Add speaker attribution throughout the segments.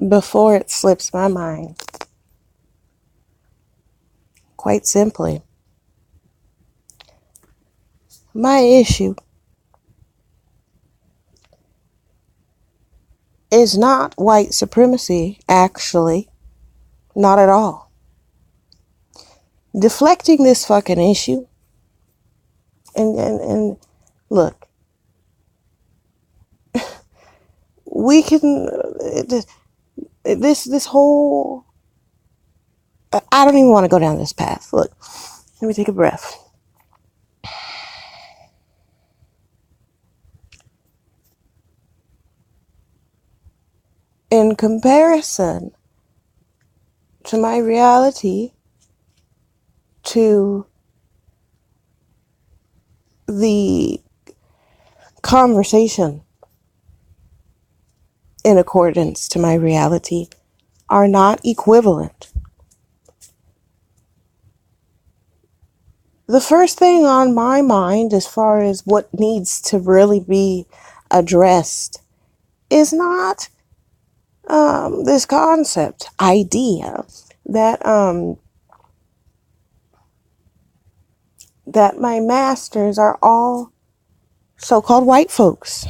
Speaker 1: before it slips my mind. Quite simply, my issue is not white supremacy, actually. Not at all. Deflecting this fucking issue and look, we can this whole I don't even want to go down this path. Look, let me take a breath. In comparison to my reality, to the conversation in accordance to my reality, are not equivalent. The first thing on my mind as far as what needs to really be addressed is not this concept, idea that that my masters are all so-called white folks.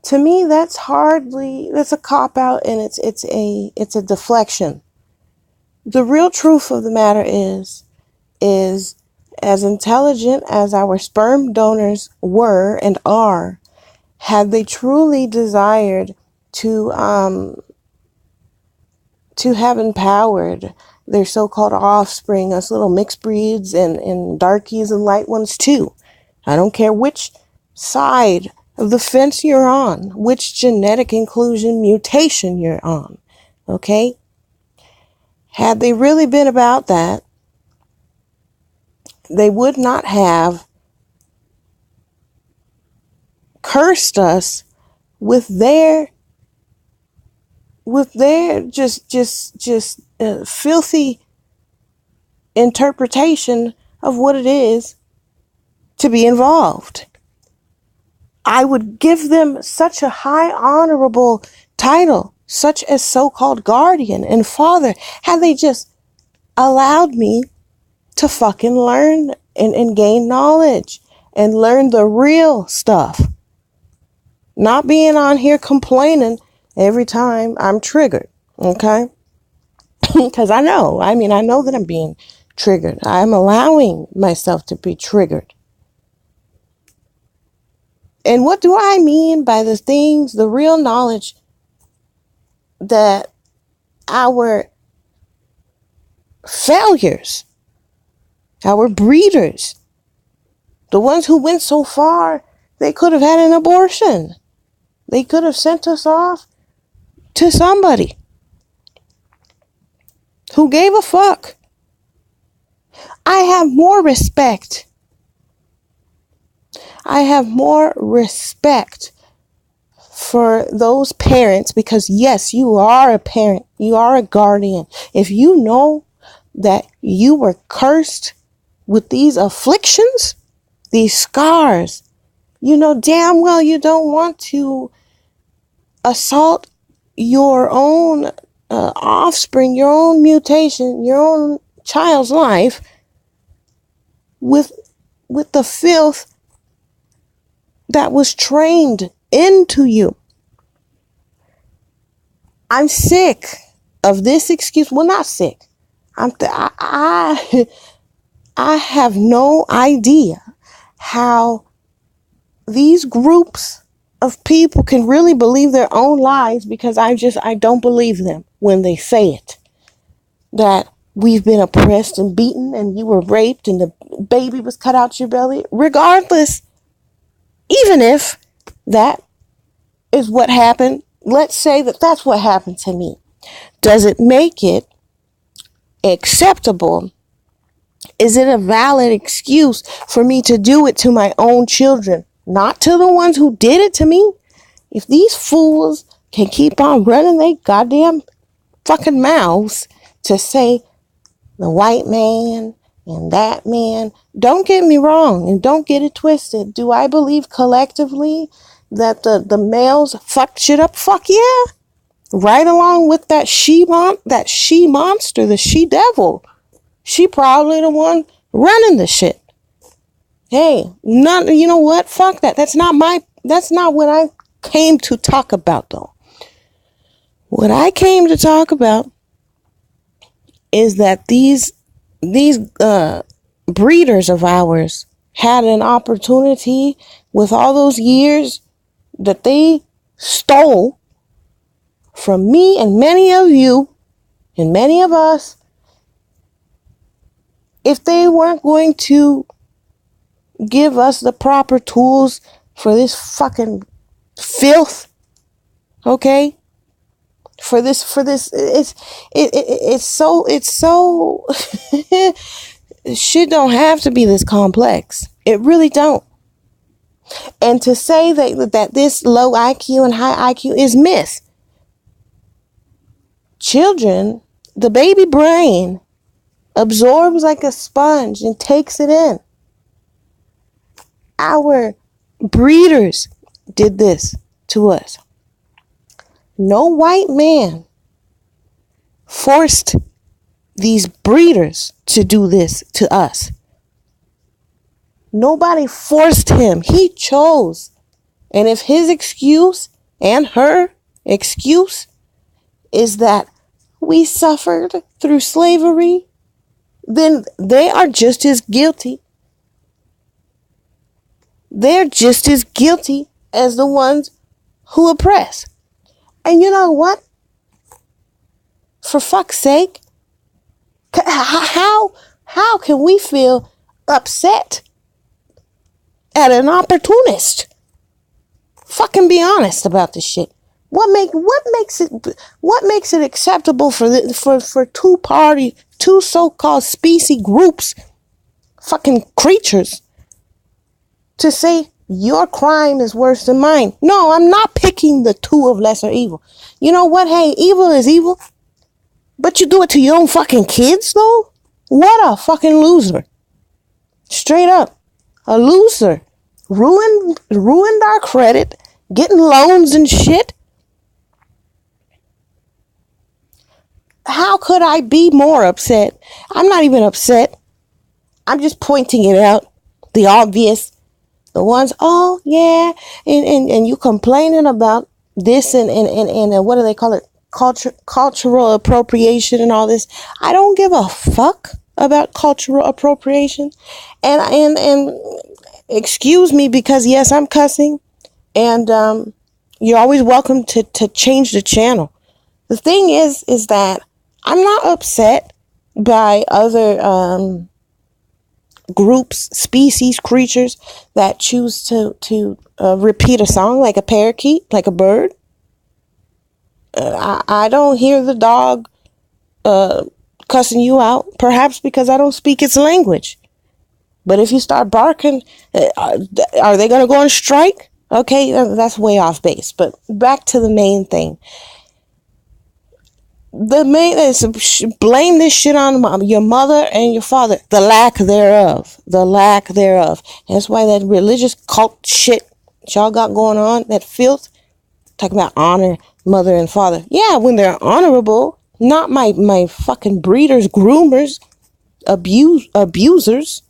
Speaker 1: To me, that's a cop-out, and it's a deflection. The real truth of the matter is as intelligent as our sperm donors were and are, had they truly desired to have empowered their so-called offspring, us little mixed breeds and darkies and light ones too. I don't care which side of the fence you're on, which genetic inclusion mutation you're on, okay? Had they really been about that, they would not have cursed us with their just filthy interpretation of what it is to be involved. I would give them such a high honorable title, such as so-called guardian and father, had they just allowed me to fucking learn and gain knowledge and learn the real stuff. Not being on here complaining every time I'm triggered, okay? Because I know that I'm being triggered. I'm allowing myself to be triggered. And what do I mean by the things, the real knowledge that our failures, our breeders, the ones who went so far, they could have had an abortion. They could have sent us off to somebody who gave a fuck. I have more respect. I have more respect for those parents because, yes, you are a parent. You are a guardian. If you know that you were cursed with these afflictions, these scars, you know damn well you don't want to assault your own offspring, your own mutation, your own child's life with the filth that was trained into you. I'm sick of this excuse. Well, not sick. I have no idea how these groups of people can really believe their own lies, because I don't believe them when they say it. That we've been oppressed and beaten and you were raped and the baby was cut out your belly. Regardless, even if that is what happened, let's say that that's what happened to me. Does it make it acceptable? Is it a valid excuse for me to do it to my own children? Not to the ones who did it to me. If these fools can keep on running their goddamn fucking mouths to say the white man and that man, don't get me wrong and don't get it twisted. Do I believe collectively that the males fucked shit up? Fuck yeah. Right along with that she monster, the she devil. She probably the one running the shit. Hey, you know what? Fuck that. That's not what I came to talk about though. What I came to talk about is that these breeders of ours had an opportunity with all those years that they stole from me and many of you and many of us. If they weren't going to give us the proper tools for this fucking filth, okay? For this, it's so shit don't have to be this complex. It really don't. And to say that this low IQ and high IQ is myth. Children, the baby brain absorbs like a sponge and takes it in. Our breeders did this to us. No white man forced these breeders to do this to us. Nobody forced him. He chose. And if his excuse and her excuse is that we suffered through slavery, then they are just as guilty. They're just as guilty as the ones who oppress. And you know what? For fuck's sake, how can we feel upset at an opportunist? Fucking be honest about this shit. What makes it acceptable for two so-called species groups, fucking creatures, to say your crime is worse than mine? No, I'm not picking the two of lesser evil. You know what? Hey, evil is evil. But you do it to your own fucking kids, though? What a fucking loser. Straight up. A loser. Ruined our credit. Getting loans and shit. How could I be more upset? I'm not even upset. I'm just pointing it out. The obvious. The ones, oh, yeah. And you complaining about this and what do they call it? Cultural appropriation and all this. I don't give a fuck about cultural appropriation. And excuse me, because yes, I'm cussing, and you're always welcome to change the channel. The thing is that I'm not upset by other groups, species, creatures that choose to repeat a song like a parakeet, like a bird. I don't hear the dog cussing you out, perhaps because I don't speak its language. But if you start barking, are they going to go on strike? Okay, that's way off base. But back to the main thing. The main is blame this shit on your mother and your father. The lack thereof. And that's why that religious cult shit y'all got going on, that filth, talking about honor mother and father. Yeah, when they're honorable, not my fucking breeders, groomers, abusers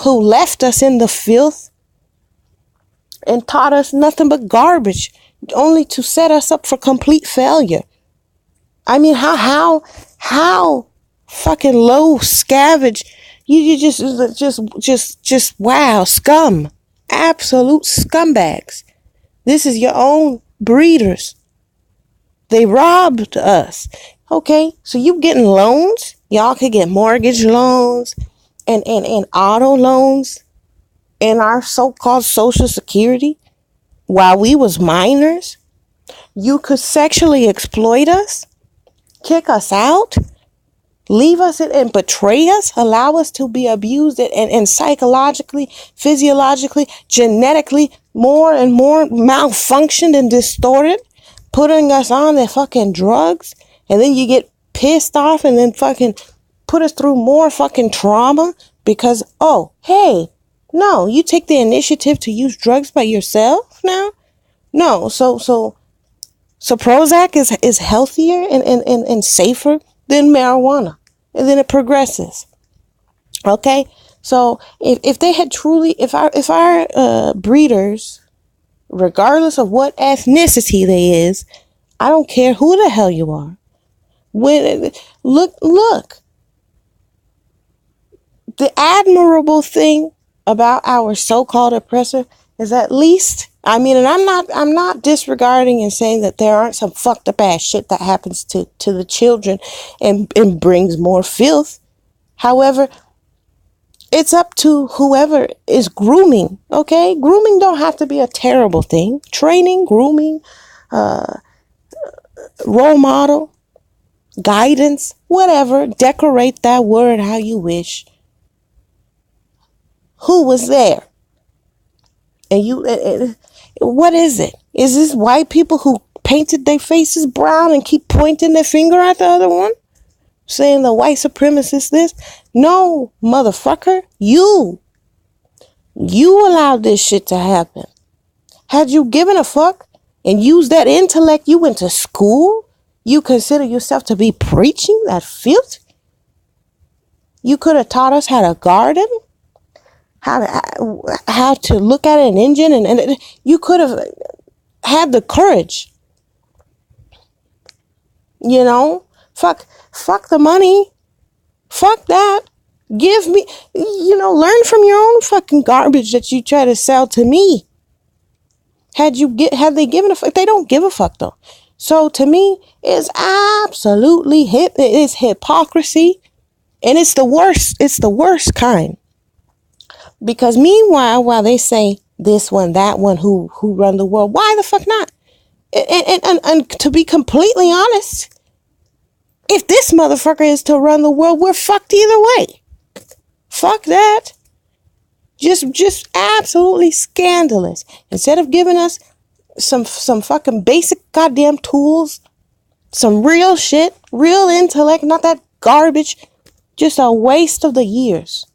Speaker 1: who left us in the filth and taught us nothing but garbage, only to set us up for complete failure. I mean, how fucking low scavenge. You just wow, scum. Absolute scumbags. This is your own breeders. They robbed us. Okay, so you getting loans? Y'all could get mortgage loans and auto loans and our so-called Social Security while we was minors. You could sexually exploit us, kick us out, leave us and betray us, allow us to be abused and psychologically, physiologically, genetically more and more malfunctioned and distorted, putting us on the fucking drugs, and then you get pissed off and then fucking put us through more fucking trauma because, oh, hey, no, you take the initiative to use drugs by yourself now? No, so So Prozac is healthier and safer than marijuana. And then it progresses. Okay? So if they had truly, if our breeders, regardless of what ethnicity they is, I don't care who the hell you are. When look, the admirable thing about our so-called oppressor is at least, I mean, and I'm not disregarding and saying that there aren't some fucked up ass shit that happens to the children and brings more filth. However, it's up to whoever is grooming, okay? Grooming don't have to be a terrible thing. Training, grooming, role model, guidance, whatever. Decorate that word how you wish. Who was there? And what is it? Is this white people who painted their faces brown and keep pointing their finger at the other one? Saying the white supremacist this? No, motherfucker. You allowed this shit to happen. Had you given a fuck and used that intellect, you went to school? You consider yourself to be preaching that filth? You could have taught us how to garden, how to look at an engine, and you could have had the courage. You know, fuck the money. Fuck that. Give me, learn from your own fucking garbage that you try to sell to me. Had they given a fuck? They don't give a fuck though. So to me, it's absolutely it's hypocrisy, and it's the worst. It's the worst kind. Because meanwhile, while they say this one, that one, who run the world, why the fuck not? And to be completely honest, if this motherfucker is to run the world, we're fucked either way. Fuck that. Just absolutely scandalous. Instead of giving us some fucking basic goddamn tools, some real shit, real intellect, not that garbage, just a waste of the years.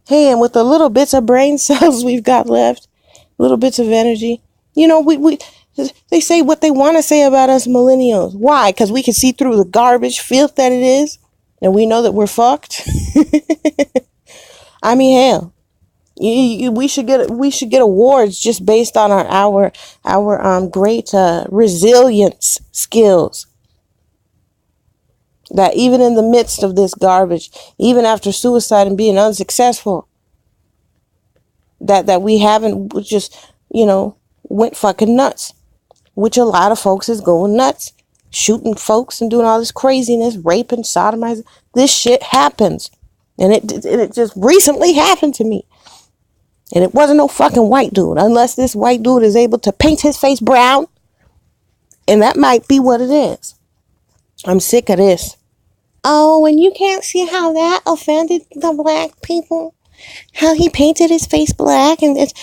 Speaker 1: Hey, and with the little bits of brain cells we've got left, little bits of energy, they say what they want to say about us millennials. Why? Because we can see through the garbage filth that it is, and we know that we're fucked. I mean, hell, we should get awards just based on our great resilience skills. That even in the midst of this garbage, even after suicide and being unsuccessful, that we haven't just, went fucking nuts. Which a lot of folks is going nuts. Shooting folks and doing all this craziness, raping, sodomizing. This shit happens. And it just recently happened to me. And it wasn't no fucking white dude. Unless this white dude is able to paint his face brown. And that might be what it is. I'm sick of this. Oh, and you can't see how that offended the black people. How he painted his face black. And it's,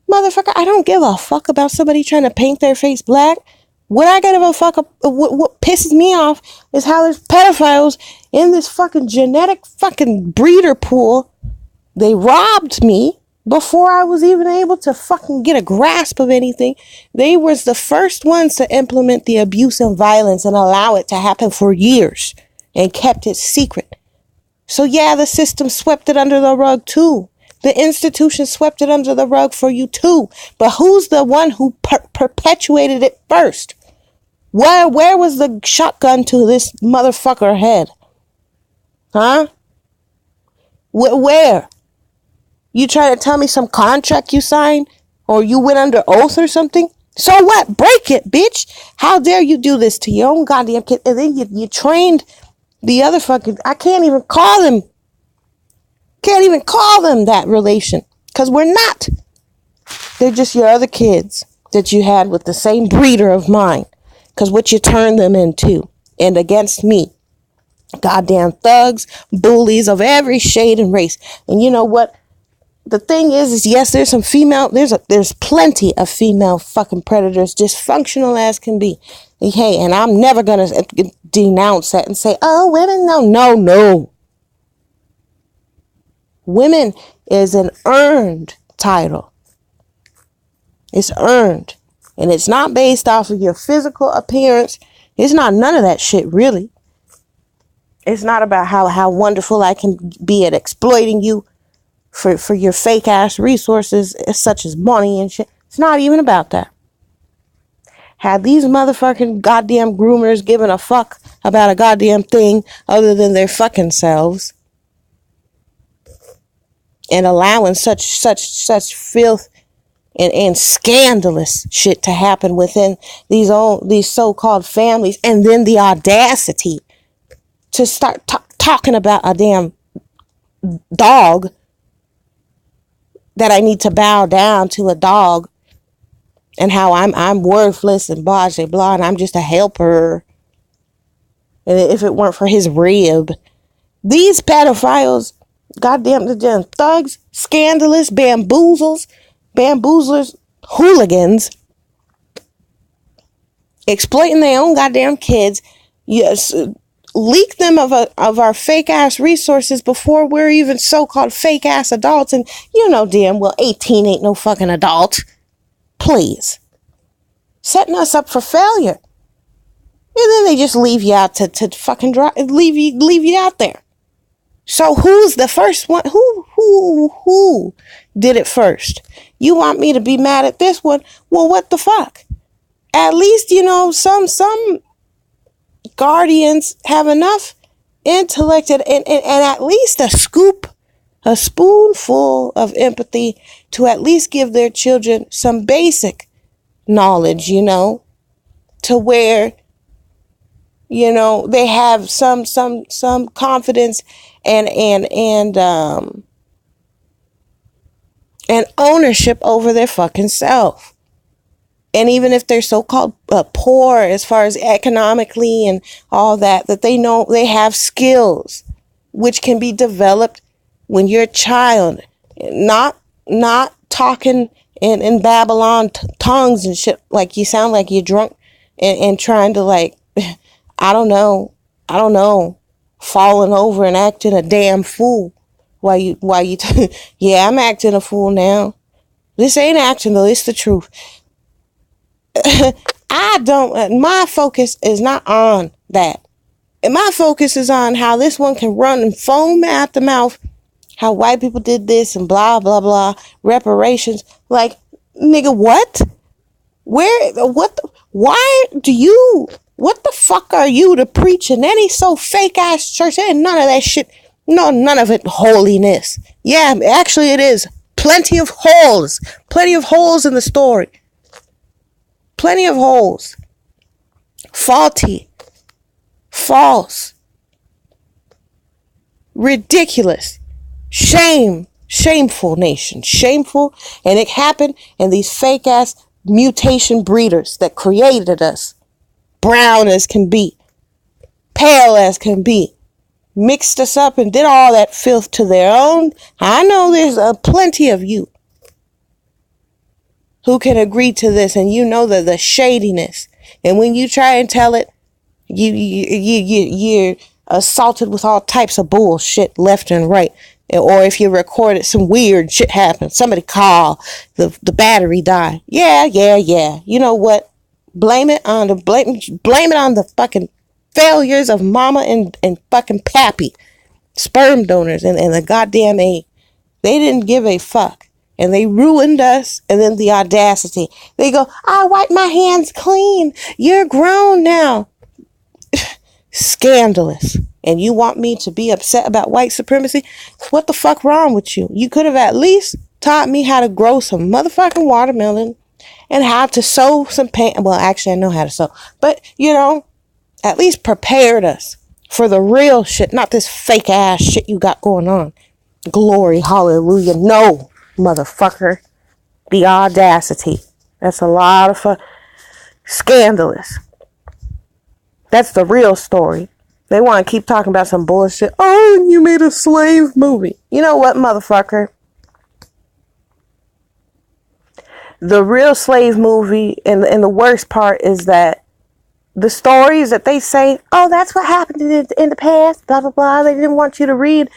Speaker 1: motherfucker, I don't give a fuck about somebody trying to paint their face black. What I give a fuck, what pisses me off is how there's pedophiles in this fucking genetic fucking breeder pool. They robbed me before I was even able to fucking get a grasp of anything. They was the first ones to implement the abuse and violence and allow it to happen for years. And kept it secret. So yeah, the system swept it under the rug too. The institution swept it under the rug for you too. But who's the one who perpetuated it first? Where was the shotgun to this motherfucker head? Huh? Where? You try to tell me some contract you signed? Or you went under oath or something? So what? Break it, bitch. How dare you do this to your own goddamn kid? And then you trained the other fucking, I can't even call them that relation. Because we're not. They're just your other kids that you had with the same breeder of mine. Because what you turned them into. And against me. Goddamn thugs, bullies of every shade and race. And you know what? The thing is yes, there's some female, there's plenty of female fucking predators, dysfunctional as can be. Hey, and I'm never going to denounce that and say, oh, women, no. Women is an earned title. It's earned. And it's not based off of your physical appearance. It's not none of that shit, really. It's not about how wonderful I can be at exploiting you for your fake ass resources, such as money and shit. It's not even about that. Had these motherfucking goddamn groomers given a fuck about a goddamn thing other than their fucking selves, and allowing such filth and scandalous shit to happen within these so-called families, and then the audacity to start talking about a damn dog, that I need to bow down to a dog, and how I'm worthless and blah blah blah, and I'm just a helper, and if it weren't for his rib. These pedophiles, goddamn, the damn thugs, scandalous, bamboozlers, hooligans, exploiting their own goddamn kids. Yes, leak them of our fake ass resources before we're even so-called fake ass adults. And you know damn well 18 ain't no fucking adult. Please. Setting us up for failure. And then they just leave you out to fucking leave you out there. So who's the first one? Who did it first? You want me to be mad at this one? Well, what the fuck? At least, some guardians have enough intellect and at least a spoonful of empathy to at least give their children some basic knowledge, to where, they have some confidence and ownership over their fucking self. And even if they're so-called poor as far as economically and all that they know they have skills which can be developed when you're a child, not talking in Babylon tongues and shit, like you sound like you're drunk and trying to, like, I don't know, falling over and acting a damn fool while you yeah, I'm acting a fool now. This ain't acting though, it's the truth. My focus is not on that. And my focus is on how this one can run and foam at the mouth, how white people did this and blah, blah, blah, reparations. Like, nigga, what? What the fuck are you to preach in any so fake ass church? Ain't none of that shit. No, none of it holiness. Yeah, actually it is. Plenty of holes in the story. Plenty of holes. Faulty. False. Ridiculous. Shameful nation. Shameful. And it happened, and these fake ass mutation breeders that created us, brown as can be, pale as can be, mixed us up and did all that filth to their own. I know there's plenty of you who can agree to this, and the shadiness. And when you try and tell it, you're assaulted with all types of bullshit left and right. Or if you record it, some weird shit happens. Somebody call, the battery die. Yeah. You know what? Blame it on the fucking failures of mama and fucking pappy, sperm donors and the goddamn A. They didn't give a fuck. And they ruined us. And then the audacity. They go, I wipe my hands clean. You're grown now. Scandalous. And you want me to be upset about white supremacy? What the fuck wrong with you? You could have at least taught me how to grow some motherfucking watermelon and how to sew some paint. Well, actually, I know how to sew. But, at least prepared us for the real shit, not this fake ass shit you got going on. Glory, hallelujah. No, motherfucker. The audacity. That's a lot of scandalous. That's the real story. They want to keep talking about some bullshit. Oh, you made a slave movie. You know what, motherfucker? The real slave movie, and the worst part is that the stories that they say, oh, that's what happened in the past, blah, blah, blah. They didn't want you to read.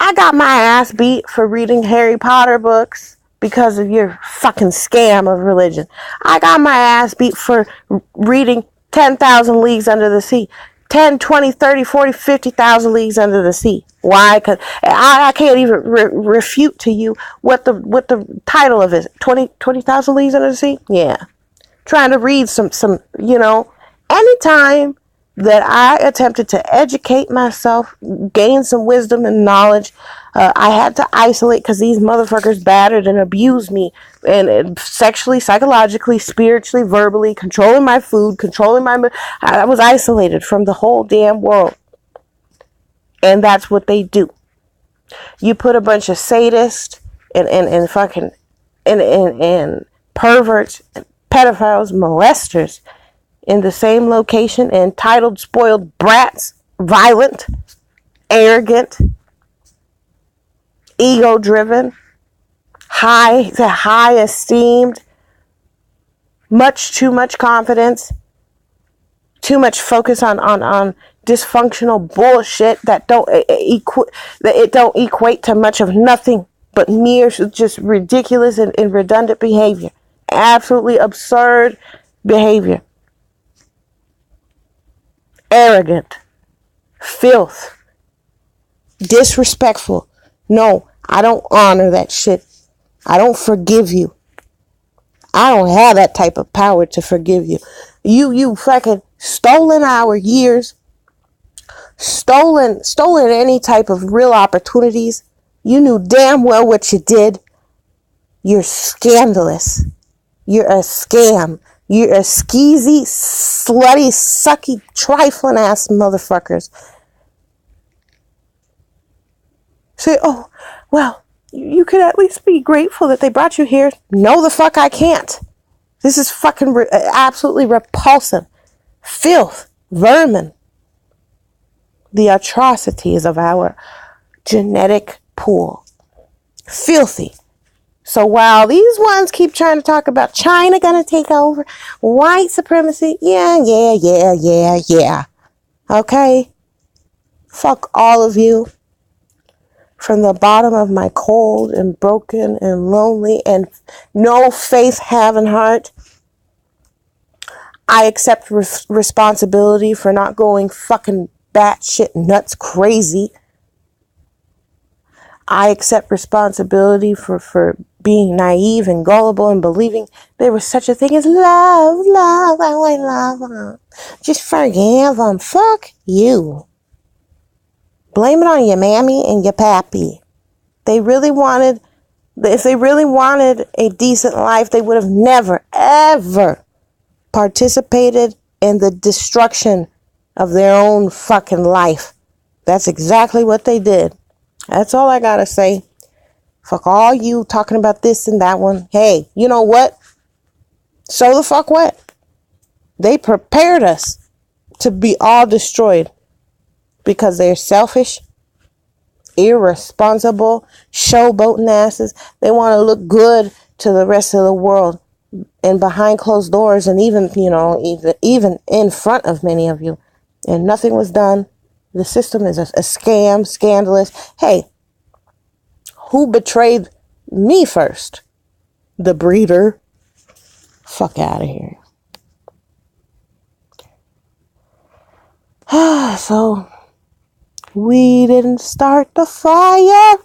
Speaker 1: I got my ass beat for reading Harry Potter books. because of your fucking scam of religion. I got my ass beat for reading 10,000 Leagues Under the Sea. 10, 20, 30, 40, 50,000 Leagues Under the Sea. Why? Because I can't even refute to you what the title of it is. 20,000 Leagues Under the Sea? Yeah. Trying to read some, anytime that I attempted to educate myself, gain some wisdom and knowledge, I had to isolate because these motherfuckers battered and abused me and sexually, psychologically, spiritually, verbally, controlling my food, I was isolated from the whole damn world. And that's what they do. You put a bunch of sadists and fucking and perverts, and pedophiles, molesters in the same location, entitled, spoiled brats, violent, arrogant, ego-driven, high esteemed, much too much confidence, too much focus on dysfunctional bullshit that don't equate to much of nothing but mere just ridiculous and redundant behavior. Absolutely absurd behavior. Arrogant, filth, disrespectful. No, I don't honor that shit. I don't forgive you. I don't have that type of power to forgive you. You fucking stolen our years, stolen any type of real opportunities. You knew damn well what you did. You're scandalous. You're a scam. You're a skeezy, slutty, sucky, trifling ass motherfuckers. Say, oh, well, you could at least be grateful that they brought you here. No, the fuck I can't. This is fucking absolutely repulsive. Filth, vermin. The atrocities of our genetic pool. Filthy. So while these ones keep trying to talk about China gonna take over, white supremacy, yeah. Okay? Fuck all of you. From the bottom of my cold and broken and lonely and no faith having heart, I accept responsibility for not going fucking batshit nuts crazy. I accept responsibility for being naive and gullible and believing there was such a thing as love. I want love. Just forgive them. Fuck you. Blame it on your mammy and your pappy. If they really wanted a decent life, they would have never, ever participated in the destruction of their own fucking life. That's exactly what they did. That's all I gotta say. Fuck all you talking about this and that one. Hey, you know what? So the fuck what? They prepared us to be all destroyed because they're selfish, irresponsible, showboating asses. They want to look good to the rest of the world and behind closed doors and even in front of many of you. And nothing was done. The system is a scam, scandalous. Hey, who betrayed me first? The breeder. Fuck out of here. So, we didn't start the fire.